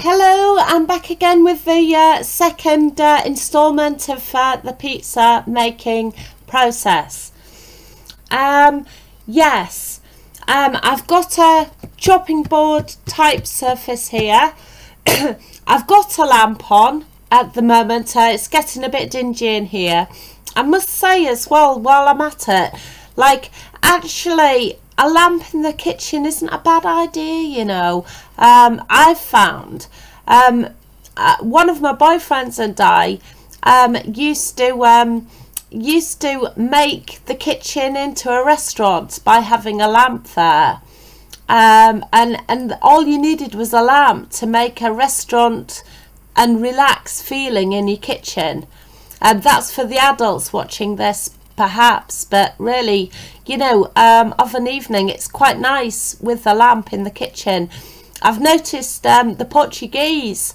Hello, I'm back again with the second instalment of the pizza making process. Yes, I've got a chopping board type surface here. I've got a lamp on at the moment. It's getting a bit dingy in here. I must say as well, while I'm at it, like, actually a lamp in the kitchen isn't a bad idea, you know. I've found one of my boyfriends and I used to make the kitchen into a restaurant by having a lamp there, and all you needed was a lamp to make a restaurant and relax feeling in your kitchen. And that's for the adults watching this perhaps, but really, you know, of an evening it's quite nice with a lamp in the kitchen. I've noticed the Portuguese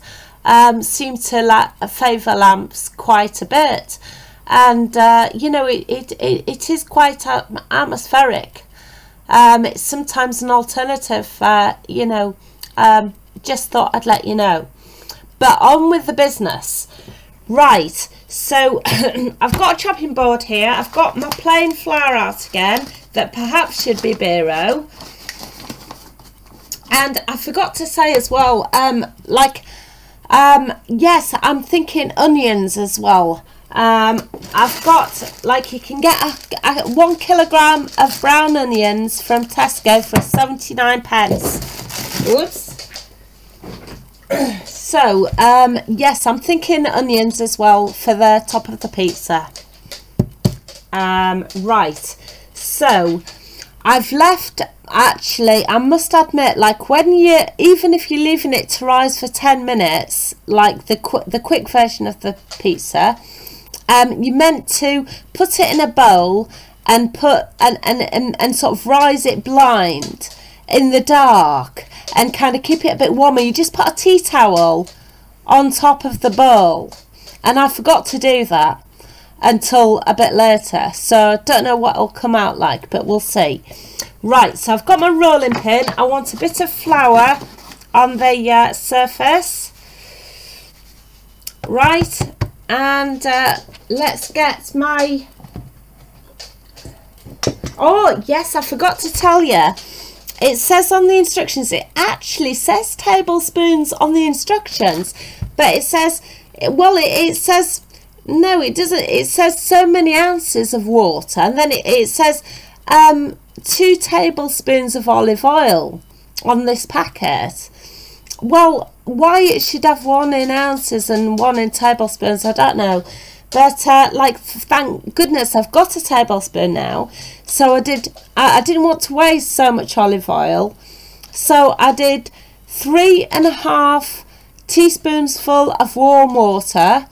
seem to favour lamps quite a bit, and you know, it is quite atmospheric. It's sometimes an alternative, you know. Just thought I'd let you know. But on with the business. Right, so I've got a chopping board here. I've got my plain flour out again that perhaps should be Biro. And I forgot to say as well, yes, I'm thinking onions as well. I've got, like, you can get a 1 kilogram of brown onions from Tesco for 79p. Oops. So, yes, I'm thinking onions as well for the top of the pizza. Right, so I've left, actually, I must admit, like, when you, even if you're leaving it to rise for 10 minutes, like the quick version of the pizza, you're meant to put it in a bowl and put and sort of rise it blind in the dark and kind of keep it a bit warmer. You just put a tea towel on top of the bowl, and I forgot to do that until a bit later, so I don't know what it'll come out like, but we'll see. Right, so I've got my rolling pin. I want a bit of flour on the surface. Right, and let's get my... Oh yes, I forgot to tell you, it says on the instructions, it actually says tablespoons on the instructions, but it says, well, it says, no, it doesn't. It says so many ounces of water, and then it says 2 tablespoons of olive oil on this packet. Well, why it should have 1 in ounces and 1 in tablespoons, I don't know. But like, thank goodness I've got a tablespoon now. So I didn't want to waste so much olive oil, so I did 3½ teaspoons full of warm water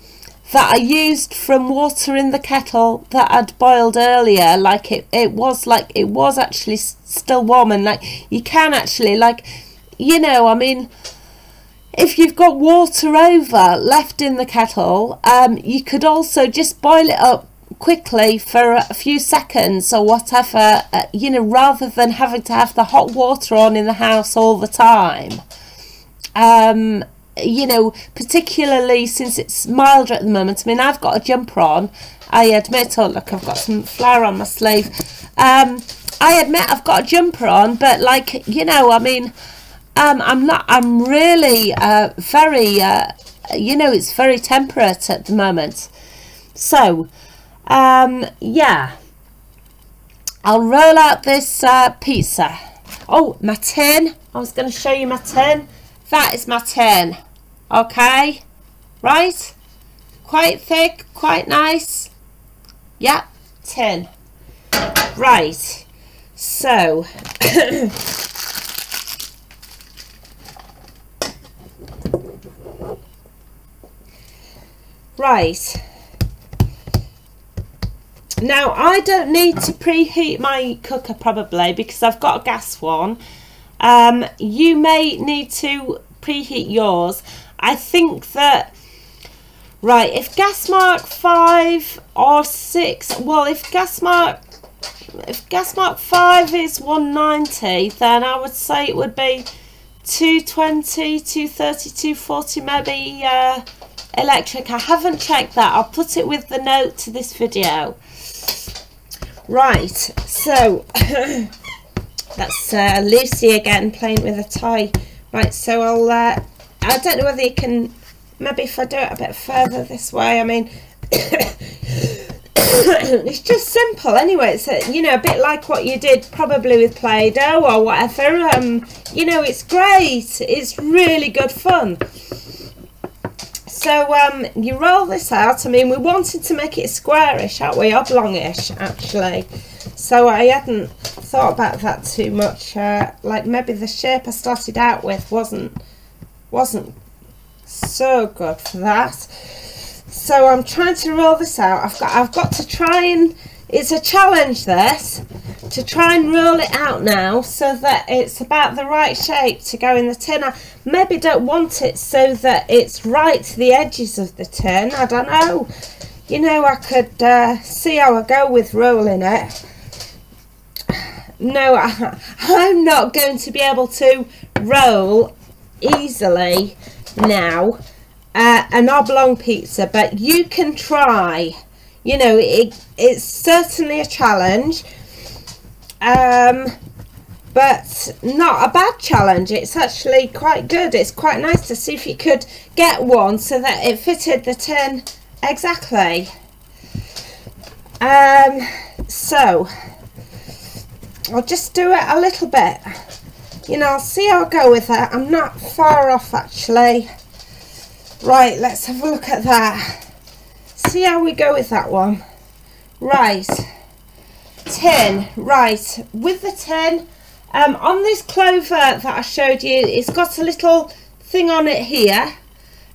that I used from water in the kettle that I'd boiled earlier. Like, it was actually still warm, and like, you can actually, like, you know, I mean, if you've got water over left in the kettle, you could also just boil it up quickly for a few seconds or whatever, you know, rather than having to have the hot water on in the house all the time. You know, particularly since it's milder at the moment. I mean, I've got a jumper on, I admit. Oh look, I've got some flour on my sleeve. I admit I've got a jumper on, but, like, you know, I mean, I'm really very, you know, it's very temperate at the moment. So yeah, I'll roll out this pizza. Oh, my tin, I was going to show you my tin. That is my tin. Okay, right, quite thick, quite nice. Yeah, tin. Right, so right, now I don't need to preheat my cooker probably, because I've got a gas one. You may need to preheat yours. I think that, right, if gas mark 5 or 6, well, if gas mark 5 is 190, then I would say it would be 220, 230, 240 maybe electric. I haven't checked that. I'll put it with the note to this video. Right, so that's Lucy again playing with a toy. Right, so I'll I don't know whether you can, maybe if I do it a bit further this way, I mean it's just simple anyway. It's you know, a bit like what you did probably with Play-Doh or whatever. You know, it's great, it's really good fun. So you roll this out. I mean, we wanted to make it squarish, aren't we, oblongish actually, so I hadn't thought about that too much. Like maybe the shape I started out with wasn't so good for that. So I'm trying to roll this out. I've got to try and, it's a challenge this, to try and roll it out now so that it's about the right shape to go in the tin. I maybe don't want it so that it's right to the edges of the tin. I don't know. You know, I could see how I go with rolling it. No, I'm not going to be able to roll easily now an oblong pizza, but you can try. You know, it's certainly a challenge, but not a bad challenge. It's actually quite good. It's quite nice to see if you could get one so that it fitted the tin exactly. So I'll just do it a little bit. You know, I'll see how I go with that. I'm not far off actually. Right, let's have a look at that. See how we go with that one. Right, tin. Right, with the tin, on this clover that I showed you, it's got a little thing on it here,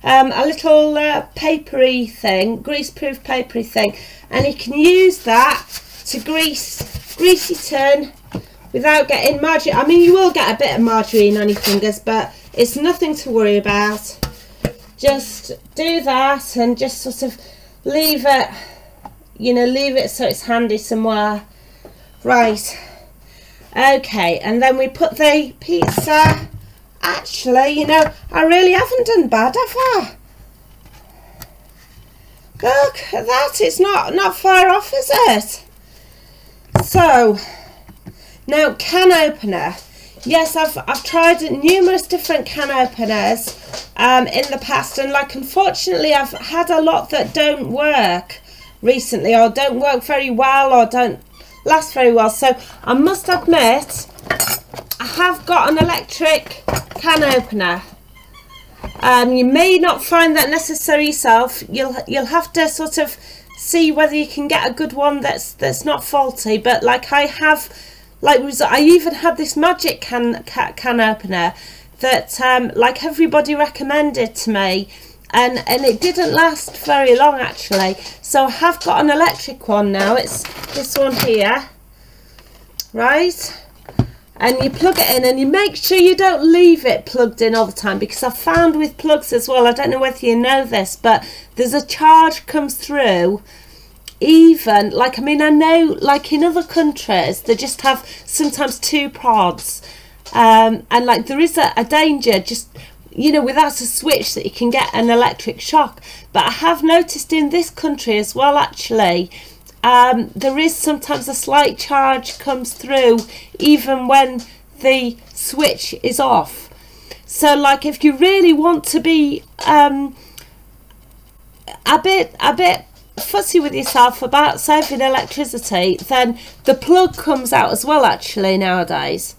a little papery thing, grease-proof papery thing, and you can use that to grease your tin without getting margarine. I mean, you will get a bit of margarine on your fingers, but it's nothing to worry about. Just do that and just sort of leave it, you know, leave it so it's handy somewhere. Right, okay, and then we put the pizza. Actually, you know, I really haven't done bad, have I? Look at that, it's not far off, is it? So now, can opener. Yes, I've tried numerous different can openers in the past, and like unfortunately I've had a lot that don't work recently, or don't work very well, or don't last very well. So I must admit I have got an electric can opener. You may not find that necessary yourself. You'll have to sort of see whether you can get a good one that's not faulty, but like I have. Like, I even had this magic can opener that like everybody recommended to me, and it didn't last very long actually. So I have got an electric one now. It's this one here, right? And you plug it in, and you make sure you don't leave it plugged in all the time, because I've found with plugs as well, I don't know whether you know this, but there's a charge comes through. Even like, I mean, I know like in other countries they just have sometimes two prods, and like there is a danger, just, you know, without a switch, that you can get an electric shock. But I have noticed in this country as well actually, there is sometimes a slight charge comes through even when the switch is off. So like if you really want to be a bit fussy with yourself about saving electricity, then the plug comes out as well actually nowadays.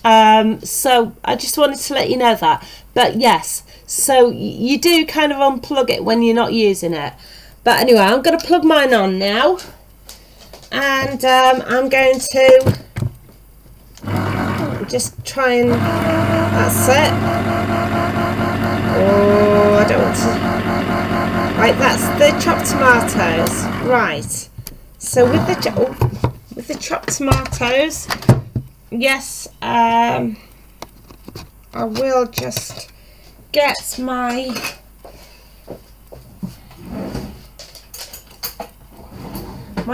So I just wanted to let you know that. But yes, so you do kind of unplug it when you're not using it. But anyway, I'm going to plug mine on now, and I'm going to just try and, that's it. Oh, I don't want to. Right, that's the chopped tomatoes. Right, so with the chopped tomatoes, yes, I will just get my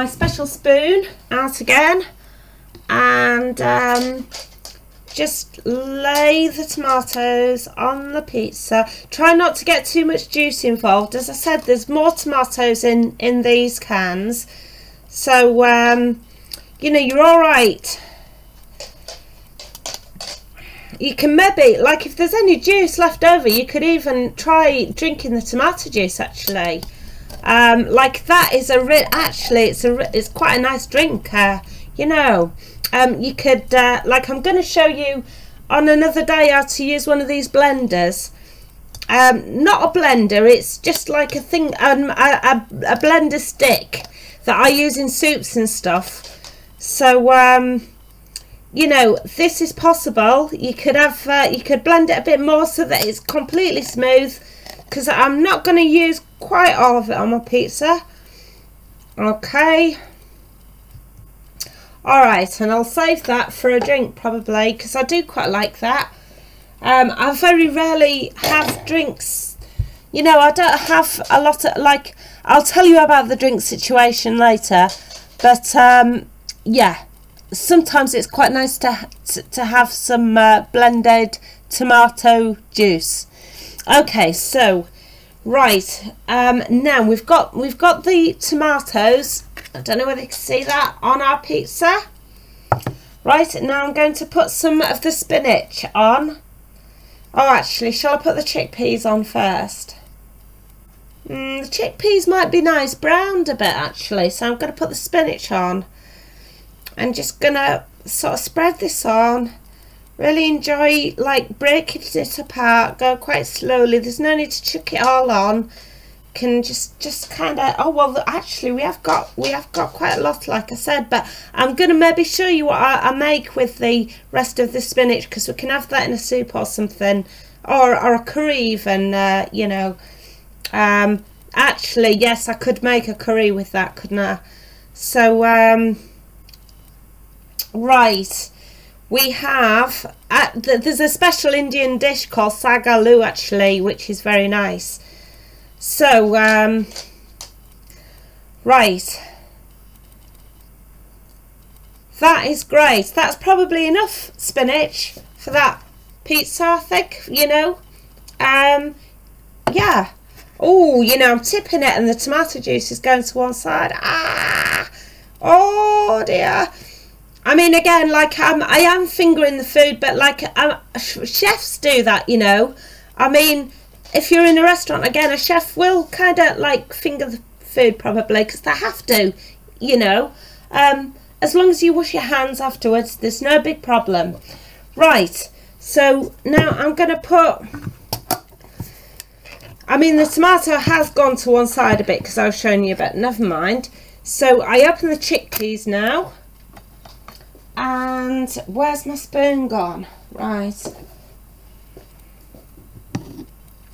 special spoon out again, and just lay the tomatoes on the pizza. Try not to get too much juice involved. As I said, there's more tomatoes in these cans, so you know, you're all right. You can maybe, like, if there's any juice left over, you could even try drinking the tomato juice, actually. Like, that is it's quite a nice drink, you know. You could, like, I'm going to show you on another day how to use one of these blenders. Not a blender, it's just like a thing, a blender stick that I use in soups and stuff. So, you know, this is possible. You could have, you could blend it a bit more so that it's completely smooth, because I'm not going to use quite all of it on my pizza. Okay. Alright, and I'll save that for a drink probably, because I do quite like that. I very rarely have drinks, you know, I don't have a lot of, like, I'll tell you about the drink situation later, but yeah, sometimes it's quite nice to have some blended tomato juice. Okay, so right, now we've got the tomatoes. I don't know whether you can see that on our pizza. Right, now I'm going to put some of the spinach on. Oh, actually, shall I put the chickpeas on first? The chickpeas might be nice browned a bit, actually, so I'm going to put the spinach on. I'm just going to sort of spread this on. Really enjoy, like, breaking it apart. Go quite slowly. There's no need to chuck it all on. Can just kind of, oh well, actually we have got quite a lot, like I said, but I'm gonna maybe show you what I make with the rest of the spinach, because we can have that in a soup or something, or a curry even, you know. Actually, yes, I could make a curry with that, couldn't I? So right, we have there's a special Indian dish called sagaloo, actually, which is very nice. So, right, that is great. That's probably enough spinach for that pizza, I think, you know. Yeah. Oh, you know, I'm tipping it and the tomato juice is going to one side. Ah! Oh, dear. I mean, again, like, I am fingering the food, but, like, chefs do that, you know. I mean, if you're in a restaurant, again, a chef will kind of, like, finger the food probably, because they have to, you know. As long as you wash your hands afterwards, there's no big problem. Right, so now I'm going to put, I mean, the tomato has gone to one side a bit because I was showing you, but never mind. So I open the chickpeas now. And where's my spoon gone? Right.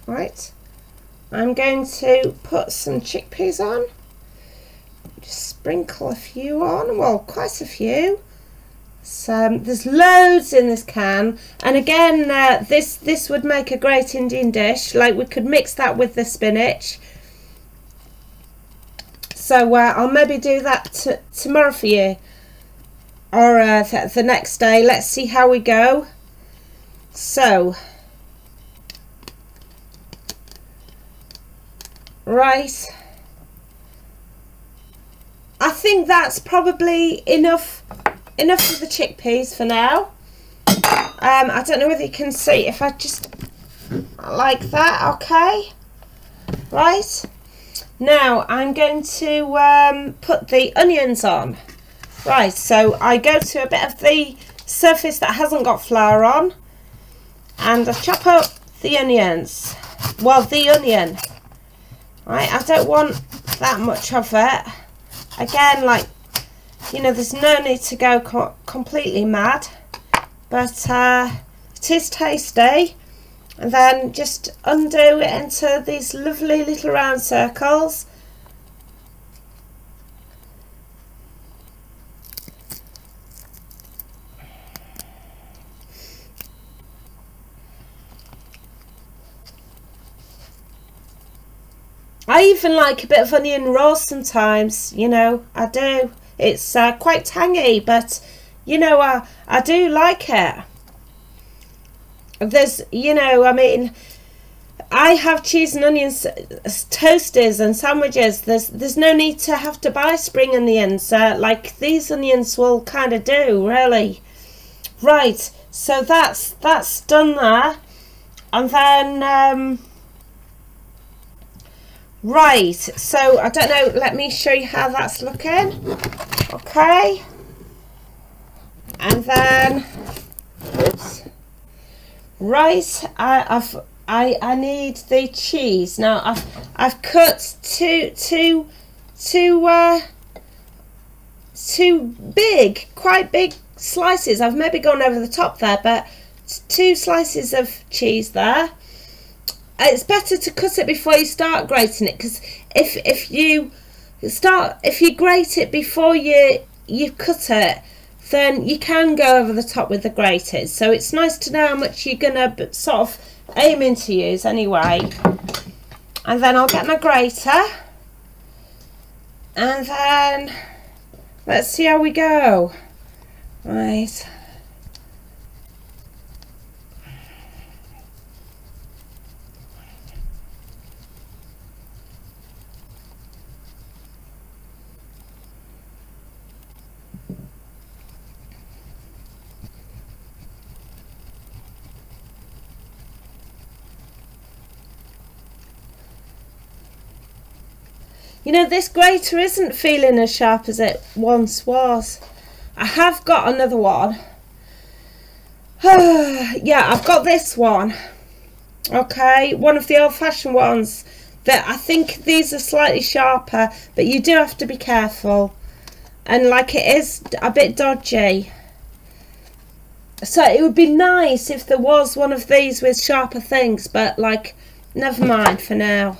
Right, I'm going to put some chickpeas on. Just sprinkle a few on, well, quite a few. So there's loads in this can, and again, this would make a great Indian dish. Like, we could mix that with the spinach. So I'll maybe do that tomorrow for you, or the next day. Let's see how we go. So. Right, I think that's probably enough of the chickpeas for now. I don't know whether you can see, if I just like that. Okay, right, now I'm going to put the onions on. Right, so I go to a bit of the surface that hasn't got flour on, and I chop up the onions, well, the onion. Right, I don't want that much of it. Again, like, you know, there's no need to go completely mad, but it is tasty. And then just undo it into these lovely little round circles. I even like a bit of onion roast sometimes, you know, I do. It's quite tangy, but, you know, I do like it. there's, you know, I mean, I have cheese and onions toasters and sandwiches. There's no need to have to buy spring onions. Like these onions will kind of do, really. Right, so that's done there. And then right, so I don't know, let me show you how that's looking. Okay, and then oops, right, I need the cheese. Now I've cut two big, quite big slices. I've maybe gone over the top there, but 2 slices of cheese there. It's better to cut it before you start grating it, because if you grate it before you cut it, then you can go over the top with the grated. So it's nice to know how much you're gonna sort of aiming to use anyway. And then I'll get my grater, and then let's see how we go. Right. You know, this grater isn't feeling as sharp as it once was. I have got another one. Yeah, I've got this one. Okay, one of the old-fashioned ones. That I think these are slightly sharper, but you do have to be careful. And like, it is a bit dodgy. So it would be nice if there was one of these with sharper things, but like, never mind for now.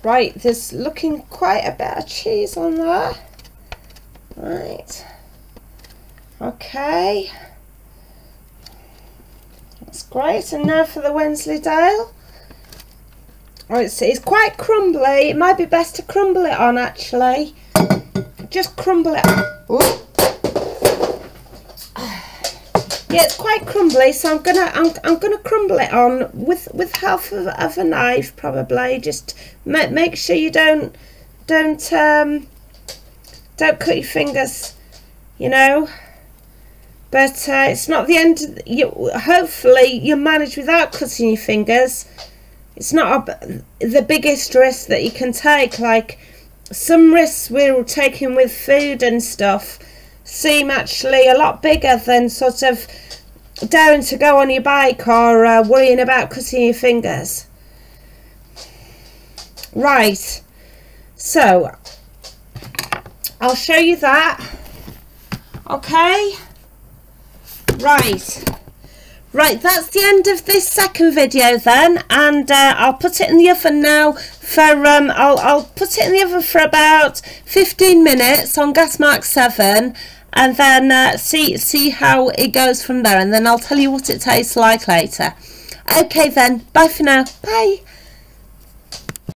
Right, there's looking quite a bit of cheese on there. Right. Okay. That's great. And now for the Wensleydale. Oh, it's quite crumbly. It might be best to crumble it on, actually. Just crumble it. Ooh. Yeah, it's quite crumbly, so I'm gonna crumble it on with half of a knife, probably. Just make sure you don't cut your fingers, you know. But it's not the end. Hopefully you manage without cutting your fingers. It's not the biggest risk that you can take. Like some risks we're taking with food and stuff seem actually a lot bigger than sort of daring to go on your bike or worrying about cutting your fingers. Right, so I'll show you that. Okay, right, that's the end of this second video then, and I'll put it in the oven now for I'll put it in the oven for about 15 minutes on gas mark 7, and then see how it goes from there, and then I'll tell you what it tastes like later. Okay then, bye for now. Bye.